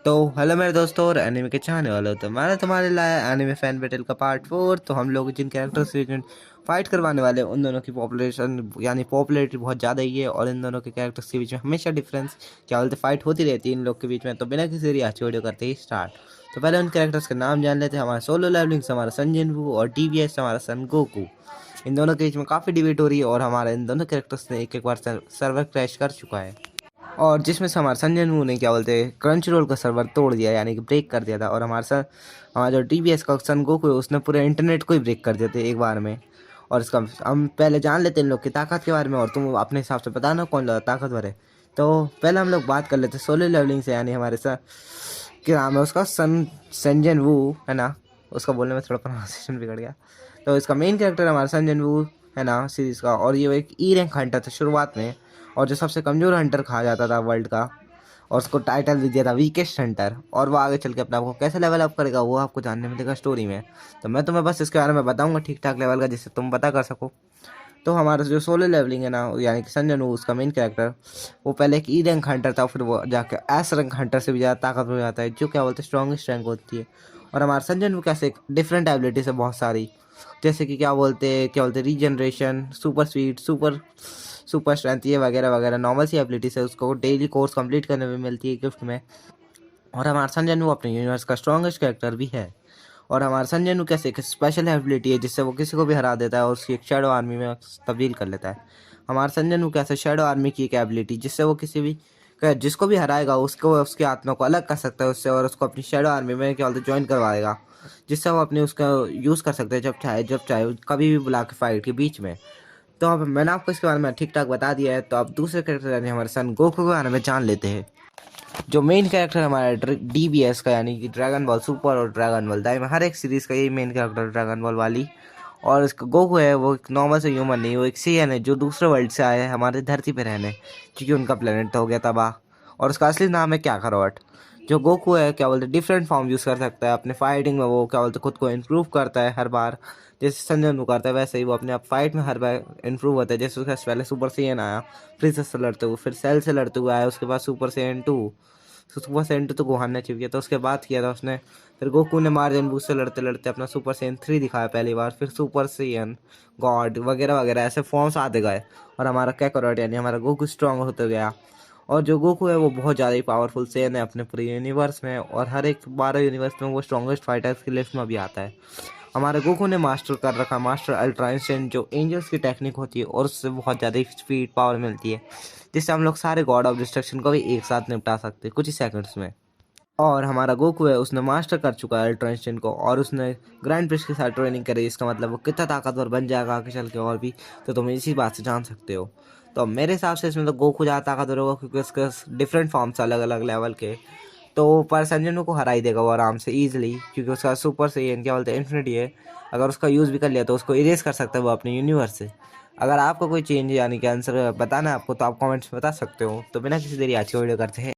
तो हेलो मेरे दोस्तों और एनिमे के चाहने वालों, तो मैंने तुम्हारे लाया एनिमे फैन बैटल का पार्ट 4। तो हम लोग जिन कैरेक्टर्स से फाइट करवाने वाले हैं उन दोनों की पॉपुलेशन यानी पॉपुलैरिटी बहुत ज़्यादा ही है, और इन दोनों के कैरेक्टर्स के बीच में हमेशा डिफरेंस क्या बोलते फाइट होती रहती है इन लोग के बीच में। तो बिना किसी रियाच वीडियो करते ही स्टार्ट। तो पहले उन कैरेक्टर्स के नाम जान लेते हैं। हमारा सोलो लेवलिंग से हमारा सन जिनवू और DBS हमारा सन गोकू। इन दोनों के बीच में काफ़ी डिबेट हो रही है और हमारे इन दोनों कैरेक्टर्स ने एक एक बार सर्वर क्रैश कर चुका है, और जिसमें से हमारे संजय नू ने क्या बोलते हैं क्रंच रोल का सर्वर तोड़ दिया यानी कि ब्रेक कर दिया था। और हमारा जो DBS का सन गोकू है उसने पूरे इंटरनेट को ही ब्रेक कर दिया था एक बार में। और इसका हम पहले जान लेते हैं इन लोग की ताकत के बारे में, और तुम अपने हिसाब से बताना कौन ज़्यादा ताकतवर है। तो पहले हम लोग बात कर लेते हैं सोलो लेवलिंग से, यानी हमारे सर क्या नाम है उसका, संजन वू है ना। उसका बोलने में थोड़ा प्रोनाउंसिएशन बिगड़ गया। तो इसका मेन कैरेक्टर हमारा संजन वू है ना सीरीज़ का, और ये एक ई रैंक हंटर था शुरुआत में, और जो सबसे कमज़ोर हंटर कहा जाता था वर्ल्ड का, और उसको टाइटल भी दिया था वीकेस्ट हंटर। और वो आगे चल के अपने आप को कैसे लेवल अप करेगा वो आपको जानने मिलेगा स्टोरी में। तो मैं तुम्हें बस इसके बारे में बताऊंगा ठीक ठाक लेवल का, जिससे तुम पता कर सको। तो हमारा जो सोलो लेवलिंग है ना यानी कि संजन वू उसका मेन कैरेक्टर, वो पहले एक ई रैंक हंटर था, फिर वो जाके एस रैंक हंटर से भी ज़्यादा ताकतवर हो जाता है, जो क्या बोलते हैं स्ट्रॉन्गेस्ट रैंक होती है। और हमारा संजन वू कैसे एक डिफरेंट एबिलिटीज है बहुत सारी, जैसे कि क्या बोलते regeneration, super speed, super super strength, ये वगैरह वगैरह नॉर्मल सी एबिलिटीज है। उसको डेली कोर्स कंप्लीट करने में मिलती है गिफ्ट में। और हमारा संजय वो अपने यूनिवर्स का स्ट्रॉन्गेस्ट कैरेक्टर भी है। और हमारा संजय कैसे एक स्पेशल एबिलिटी है जिससे वो किसी को भी हरा देता है और उसकी एक शैडो आर्मी में तब्दील कर लेता है। हमारा संजय कैसे शैडो आर्मी की एक एबिलिटी जिससे वो किसी भी जिसको भी हराएगा उसको उसकी आत्मा को अलग कर सकता है उससे, और उसको अपनी शैडो आर्मी में क्या बोलते ज्वाइन करवाएगा, जिससे वो अपने उसका यूज़ कर सकते हैं जब चाहे कभी भी बुला के फाइट के बीच में। तो अब मैंने आपको इसके बारे में ठीक ठाक बता दिया है, तो अब दूसरे कैरेक्टर यानी हमारे सन गोकू के बारे में जान लेते हैं। जो मेन कैरेक्टर हमारा DBS का यानी कि ड्रैगन बॉल सुपर और ड्रैगन बॉल दाई में हर एक सीरीज़ का यही मेन कैरेक्टर ड्रैगन बॉल वाली। और इसका गोकू है वो एक नॉर्मल से ह्यूमन नहीं, वो एक सीएन है जो दूसरे वर्ल्ड से आए हैं हमारे धरती पे रहने, क्योंकि उनका प्लेनेट तो हो गया तबाह। और उसका असली नाम है क्या करोट। जो गोकू है क्या बोलते डिफरेंट फॉर्म यूज़ कर सकता है अपने फाइटिंग में, वो क्या बोलते खुद को इम्प्रूव करता है हर बार, जैसे संजय नु करता है वैसे ही वो अपने आप फाइट में हर बार इम्प्रूव होता है। जैसे उसका पहले सुपर सीएन आया फ्रीजर से लड़ते हुए, फिर सेल से लड़ते हुए आया, उसके बाद सुपर सीएन 2, सुपर सीएन 2 तो गोहान ने अचीव किया था, उसके बाद किया था उसने, फिर गोकू ने मार्जन बूस्ट से लड़ते लड़ते अपना सुपर सीएन 3 दिखाया पहली बार, फिर सुपर सीएन गॉड वगैरह वगैरह ऐसे फॉर्म्स आते गए, और हमारा कैकरोट यानी हमारा गोकू स्ट्रांग होते गया। और जो गोकू है वो बहुत ज़्यादा ही पावरफुल सेन है अपने पूरे यूनिवर्स में, और हर एक 12 यूनिवर्स में वो स्ट्रॉन्गेस्ट फाइटर्स की लिस्ट में भी आता है। हमारे गोकू ने मास्टर कर रखा मास्टर अल्ट्रा इंस्टेंट, जो एंजल्स की टेक्निक होती है, और उससे बहुत ज़्यादा स्पीड पावर मिलती है, जिससे हम लोग सारे गॉड ऑफ डिस्ट्रक्शन को भी एक साथ निपटा सकते हैं कुछ ही सेकंड्स में। और हमारा गोकू है उसने मास्टर कर चुका है अल्ट्रा इंस्टेंट को, और उसने ग्रैंड प्रिस्ट के साथ ट्रेनिंग करी, इसका मतलब वो कितना ताकतवर बन जाएगा आगे चल के और भी, तो तुम इसी बात से जान सकते हो। तो मेरे हिसाब से इसमें तो गोकू ज़्यादा ताकतवर होगा, क्योंकि उसके डिफरेंट फॉर्म्स अलग अलग लेवल के। तो पर संजू को हरा ही देगा वो आराम से ईजिली, क्योंकि उसका सुपर से क्या बोलते हैं इन्फिनिटी है। अगर उसका यूज़ भी कर लिया तो उसको इरेज कर सकता है वो अपने यूनिवर्स से। अगर आपको कोई चेंज यानी कि आंसर बताना है आपको, तो आप कमेंट्स में बता सकते हो। तो बिना किसी देरी आज की वीडियो करते हैं।